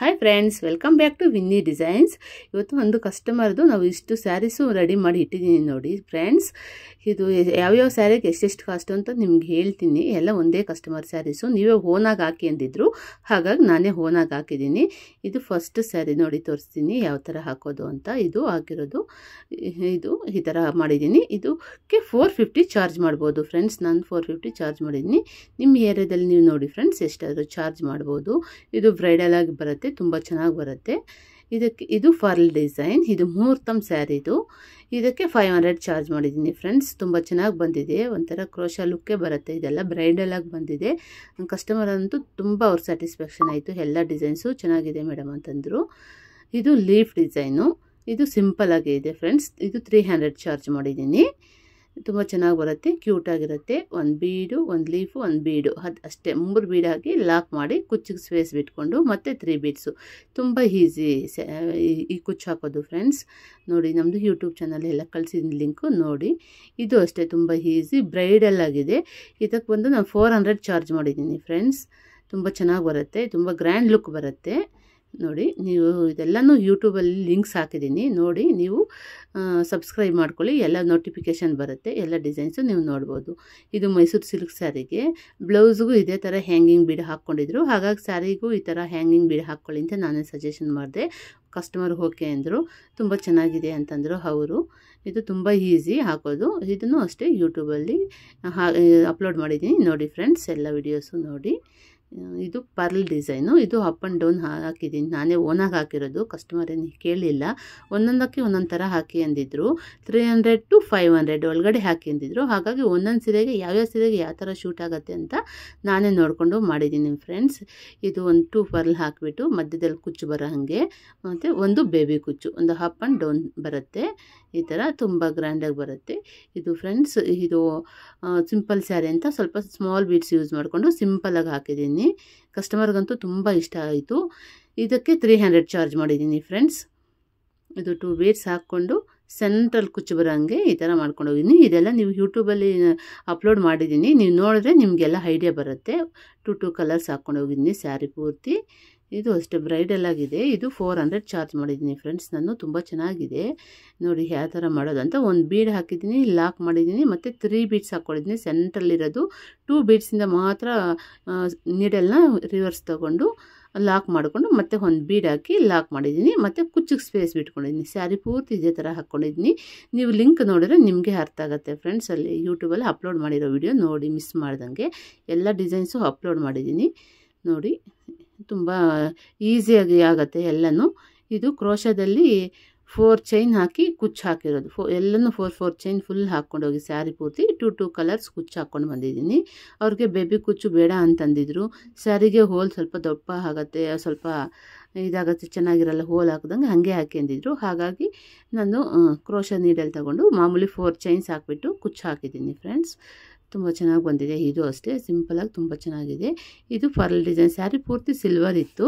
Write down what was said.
Hi friends, welcome back to Vinni designs. ಇವತ್ತು ಒಂದು ಕಸ್ಟಮರ್ದು ನಾವು ಇಷ್ಟು ಸ್ಯಾರೀಸು ರೆಡಿ ಮಾಡಿ ಇಟ್ಟಿದ್ದೀನಿ ನೋಡಿ ಫ್ರೆಂಡ್ಸ್. ಇದು ಯಾವ್ಯಾವ ಸ್ಯಾರಿಗೆ ಎಷ್ಟೆಷ್ಟು ಕಾಸ್ಟು ಅಂತ ನಿಮ್ಗೆ ಹೇಳ್ತೀನಿ. ಎಲ್ಲ ಒಂದೇ ಕಸ್ಟಮರ್ ಸ್ಯಾರೀಸು, ನೀವೇ ಓನಾಗಿ ಹಾಕಿ ಅಂದಿದ್ರು, ಹಾಗಾಗಿ ನಾನೇ ಓನಾಗಿ ಹಾಕಿದ್ದೀನಿ. ಇದು ಫಸ್ಟ್ ಸ್ಯಾರಿ ನೋಡಿ ತೋರಿಸ್ತೀನಿ ಯಾವ ಥರ ಹಾಕೋದು ಅಂತ. ಇದು ಹಾಕಿರೋದು ಇದು ಈ ಥರ ಮಾಡಿದ್ದೀನಿ. ಇದಕ್ಕೆ 450 ಚಾರ್ಜ್ ಮಾಡ್ಬೋದು ಫ್ರೆಂಡ್ಸ್. ನಾನು 450 ಚಾರ್ಜ್ ಮಾಡಿದ್ದೀನಿ. ನಿಮ್ಮ ಏರಿಯಾದಲ್ಲಿ ನೀವು ನೋಡಿ ಫ್ರೆಂಡ್ಸ್ ಎಷ್ಟಾದರೂ ಚಾರ್ಜ್ ಮಾಡ್ಬೋದು. ಇದು ಬ್ರೈಡಲ್ ಆಗಿ ಬರುತ್ತೆ, ತುಂಬ ಚೆನ್ನಾಗಿ ಬರುತ್ತೆ. ಇದು ಫರ್ಲ್ ಡಿಸೈನ್, ಇದು ಮುಹೂರ್ತಮ್ ಸ್ಯಾರಿ. ಇದಕ್ಕೆ 500 ಚಾರ್ಜ್ ಮಾಡಿದ್ದೀನಿ ಫ್ರೆಂಡ್ಸ್. ತುಂಬ ಚೆನ್ನಾಗಿ ಬಂದಿದೆ, ಒಂಥರ ಕ್ರೋಶಾ ಲುಕ್ಕೇ ಬರುತ್ತೆ. ಇದೆಲ್ಲ ಬ್ರೈಡಲ್ ಆಗಿ ಬಂದಿದೆ. ನನ್ನ ಕಸ್ಟಮರ್ ಅಂತೂ ತುಂಬ ಅವ್ರ ಸ್ಯಾಟಿಸ್ಫ್ಯಾಕ್ಷನ್ ಆಯಿತು. ಎಲ್ಲ ಡಿಸೈನ್ಸು ಚೆನ್ನಾಗಿದೆ ಮೇಡಮ್ ಅಂತಂದರು. ಇದು ಲೀಫ್ ಡಿಸೈನು, ಇದು ಸಿಂಪಲ್ ಆಗಿ ಇದೆ ಫ್ರೆಂಡ್ಸ್. ಇದು 300 ಚಾರ್ಜ್ ಮಾಡಿದ್ದೀನಿ. ತುಂಬ ಚೆನ್ನಾಗಿ ಬರುತ್ತೆ, ಕ್ಯೂಟಾಗಿರುತ್ತೆ. ಒಂದು ಬೀಡು, ಒಂದು ಲೀಫು, ಒಂದು ಬೀಡು, ಅದು ಅಷ್ಟೇ. 3 ಬೀಡ್ ಹಾಕಿ ಲಾಕ್ ಮಾಡಿ ಕುಚ್ಚಿಗೆ ಸ್ಪೇಸ್ ಬಿಟ್ಕೊಂಡು ಮತ್ತೆ 3 ಬೀಡ್ಸು. ತುಂಬ ಈಸಿ ಈ ಕುಚ್ಚು ಹಾಕೋದು ಫ್ರೆಂಡ್ಸ್. ನೋಡಿ, ನಮ್ಮದು ಯೂಟ್ಯೂಬ್ ಚಾನಲ್ ಎಲ್ಲ ಕಳಿಸಿದ ಲಿಂಕು ನೋಡಿ. ಇದು ಅಷ್ಟೇ ತುಂಬ ಈಸಿ, ಬ್ರೈಡಲ್ ಆಗಿದೆ. ಇದಕ್ಕೆ ಬಂದು ನಾನು 400 ಚಾರ್ಜ್ ಮಾಡಿದ್ದೀನಿ ಫ್ರೆಂಡ್ಸ್. ತುಂಬ ಚೆನ್ನಾಗಿ ಬರುತ್ತೆ, ತುಂಬ ಗ್ರ್ಯಾಂಡ್ ಲುಕ್ ಬರುತ್ತೆ. ನೋಡಿ, ನೀವು ಇದೆಲ್ಲನೂ ಯೂಟ್ಯೂಬಲ್ಲಿ ಲಿಂಕ್ಸ್ ಹಾಕಿದ್ದೀನಿ, ನೋಡಿ ನೀವು ಸಬ್ಸ್ಕ್ರೈಬ್ ಮಾಡ್ಕೊಳ್ಳಿ. ಎಲ್ಲ ನೋಟಿಫಿಕೇಷನ್ ಬರುತ್ತೆ, ಎಲ್ಲ ಡಿಸೈನ್ಸು ನೀವು ನೋಡ್ಬೋದು. ಇದು ಮೈಸೂರು ಸಿಲ್ಕ್ ಸ್ಯಾರಿಗೆ ಬ್ಲೌಸ್ಗೂ ಇದೇ ಥರ ಹ್ಯಾಂಗಿಂಗ್ ಬೀಡ್ ಹಾಕ್ಕೊಂಡಿದ್ರು, ಹಾಗಾಗಿ ಸ್ಯಾರಿಗೂ ಈ ಥರ ಹ್ಯಾಂಗಿಂಗ್ ಬೀಡ್ ಹಾಕ್ಕೊಳ್ಳಿ ಅಂತ ನಾನೇ ಸಜೆಷನ್ ಮಾಡಿದೆ. ಕಸ್ಟಮರ್ ಓಕೆ ಅಂದರು, ತುಂಬ ಚೆನ್ನಾಗಿದೆ ಅಂತಂದರು ಅವರು. ಇದು ತುಂಬ ಈಸಿ ಹಾಕೋದು. ಇದನ್ನು ಅಷ್ಟೇ ಯೂಟ್ಯೂಬಲ್ಲಿ ಅಪ್ಲೋಡ್ ಮಾಡಿದ್ದೀನಿ ನೋಡಿ ಫ್ರೆಂಡ್ಸ್, ಎಲ್ಲ ವಿಡಿಯೋಸು ನೋಡಿ. ಇದು ಪರ್ಲ್ ಡಿಸೈನು, ಇದು ಅಪ್ ಆ್ಯಂಡ್ ಡೌನ್ ಹಾಕಿದ್ದೀನಿ, ನಾನೇ ಓನಾಗಿ ಹಾಕಿರೋದು. ಕಸ್ಟಮರ್ ಏನು ಕೇಳಲಿಲ್ಲ, ಒಂದೊಂದಕ್ಕೆ ಒಂದೊಂದು ಥರ ಹಾಕಿ ಅಂದಿದ್ರು. 300 to 500 ಒಳಗಡೆ ಹಾಕಿ ಅಂದಿದ್ರು. ಹಾಗಾಗಿ ಒಂದೊಂದು ಸೀರೆಗೆ ಯಾವ್ಯಾವ ಸೀರೆಗೆ ಯಾವ ಥರ ಶೂಟ್ ಆಗುತ್ತೆ ಅಂತ ನಾನೇ ನೋಡಿಕೊಂಡು ಮಾಡಿದ್ದೀನಿ ಫ್ರೆಂಡ್ಸ್. ಇದು ಒಂದು 2 ಪರ್ಲ್ ಹಾಕಿಬಿಟ್ಟು ಮಧ್ಯದಲ್ಲಿ ಕುಚ್ಚು ಬರೋ ಹಾಗೆ, ಮತ್ತು ಒಂದು ಬೇಬಿ ಕುಚ್ಚು, ಒಂದು ಅಪ್ ಆ್ಯಂಡ್ ಡೌನ್ ಬರುತ್ತೆ. ಈ ಥರ ತುಂಬ ಗ್ರ್ಯಾಂಡಾಗಿ ಬರುತ್ತೆ. ಇದು ಫ್ರೆಂಡ್ಸ್, ಇದು ಸಿಂಪಲ್ ಸ್ಯಾರಿ ಅಂತ ಸ್ವಲ್ಪ ಸ್ಮಾಲ್ ಬೀಡ್ಸ್ ಯೂಸ್ ಮಾಡಿಕೊಂಡು ಸಿಂಪಲಾಗಿ ಹಾಕಿದ್ದೀನಿ. ಕಸ್ಟಮರ್ಗಂತೂ ತುಂಬ ಇಷ್ಟ ಆಯಿತು. ಇದಕ್ಕೆ 300 ಚಾರ್ಜ್ ಮಾಡಿದ್ದೀನಿ ಫ್ರೆಂಡ್ಸ್. ಇದು 2 ಬೀಡ್ಸ್ ಹಾಕ್ಕೊಂಡು ಸೆಂಟ್ರಲ್ ಕುಚ್ಚು ಬರೋಂಗೆ ಈ ಥರ ಮಾಡ್ಕೊಂಡು ಹೋಗಿದ್ದೀನಿ. ಇದೆಲ್ಲ ನೀವು ಯೂಟ್ಯೂಬಲ್ಲಿ ಅಪ್ಲೋಡ್ ಮಾಡಿದ್ದೀನಿ, ನೀವು ನೋಡಿದ್ರೆ ನಿಮಗೆಲ್ಲ ಐಡಿಯಾ ಬರುತ್ತೆ. 2 ಕಲರ್ಸ್ ಹಾಕ್ಕೊಂಡು ಹೋಗಿದ್ದೀನಿ ಸ್ಯಾರಿ ಪೂರ್ತಿ. ಇದು ಅಷ್ಟೇ ಬ್ರೈಡಲ್ ಆಗಿದೆ. ಇದು 400 ಚಾರ್ಜ್ ಮಾಡಿದ್ದೀನಿ ಫ್ರೆಂಡ್ಸ್. ನಾನು ತುಂಬ ಚೆನ್ನಾಗಿದೆ ನೋಡಿ ಯಾವ ಥರ ಮಾಡೋದಂತ. ಒಂದು ಬೀಡ್ ಹಾಕಿದ್ದೀನಿ, ಲಾಕ್ ಮಾಡಿದ್ದೀನಿ, ಮತ್ತು 3 ಬೀಡ್ಸ್ ಹಾಕ್ಕೊಂಡಿದ್ದೀನಿ. ಸೆಂಟ್ರಲ್ಲಿರೋದು 2 ಬೀಡ್ಸಿಂದ ಮಾತ್ರ ನೀಡಲ್ನ ರಿವರ್ಸ್ ತೊಗೊಂಡು ಲಾಕ್ ಮಾಡಿಕೊಂಡು ಮತ್ತೆ ಒಂದು ಬೀಡ್ ಹಾಕಿ ಲಾಕ್ ಮಾಡಿದ್ದೀನಿ, ಮತ್ತು ಕುಚ್ಚಿಗೆ ಸ್ಪೇಸ್ ಬಿಟ್ಕೊಂಡಿದ್ದೀನಿ. ಸ್ಯಾರಿ ಪೂರ್ತಿ ಇದೇ ಥರ ಹಾಕ್ಕೊಂಡಿದ್ದೀನಿ. ನೀವು ಲಿಂಕ್ ನೋಡಿದ್ರೆ ನಿಮಗೆ ಅರ್ಥ ಆಗುತ್ತೆ ಫ್ರೆಂಡ್ಸ್. ಅಲ್ಲಿ ಯೂಟ್ಯೂಬಲ್ಲಿ ಅಪ್ಲೋಡ್ ಮಾಡಿರೋ ವಿಡಿಯೋ ನೋಡಿ, ಮಿಸ್ ಮಾಡ್ದಂಗೆ ಎಲ್ಲ ಡಿಸೈನ್ಸು ಅಪ್ಲೋಡ್ ಮಾಡಿದ್ದೀನಿ ನೋಡಿ. ತುಂಬ ಈಸಿಯಾಗಿ ಆಗುತ್ತೆ ಎಲ್ಲನೂ. ಇದು ಕ್ರೋಶಾದಲ್ಲಿ 4 ಚೈನ್ ಹಾಕಿ ಕುಚ್ಚು ಹಾಕಿರೋದು. ಎಲ್ಲನೂ 4 ಚೈನ್ ಫುಲ್ ಹಾಕ್ಕೊಂಡು ಹೋಗಿ ಸ್ಯಾರಿ ಪೂರ್ತಿ 2 ಕಲರ್ಸ್ ಕುಚ್ಚು ಹಾಕ್ಕೊಂಡು ಬಂದಿದ್ದೀನಿ. ಅವ್ರಿಗೆ ಬೇಬಿ ಕುಚ್ಚು ಬೇಡ ಅಂತಂದಿದ್ರು. ಸ್ಯಾರಿಗೆ ಹೋಲ್ ಸ್ವಲ್ಪ ದಪ್ಪ ಆಗುತ್ತೆ, ಸ್ವಲ್ಪ ಇದಾಗುತ್ತೆ, ಚೆನ್ನಾಗಿರಲ್ಲ ಹೋಲ್ ಹಾಕಿದಂಗೆ, ಹಾಗೆ ಹಾಕಿ ಅಂದಿದ್ರು. ಹಾಗಾಗಿ ನಾನು ಕ್ರೋಶಾ ನೀಡಲ್ ತಗೊಂಡು ಮಾಮೂಲಿ 4 ಚೈನ್ಸ್ ಹಾಕಿಬಿಟ್ಟು ಕುಚ್ಚು ಹಾಕಿದ್ದೀನಿ ಫ್ರೆಂಡ್ಸ್. ತುಂಬ ಚೆನ್ನಾಗಿ ಬಂದಿದೆ. ಇದು ಅಷ್ಟೇ ಸಿಂಪಲಾಗಿ ತುಂಬ ಚೆನ್ನಾಗಿದೆ. ಇದು ಪರ್ಲ್ ಡಿಸೈನ್, ಸ್ಯಾರಿ ಪೂರ್ತಿ ಸಿಲ್ವರ್ ಇತ್ತು.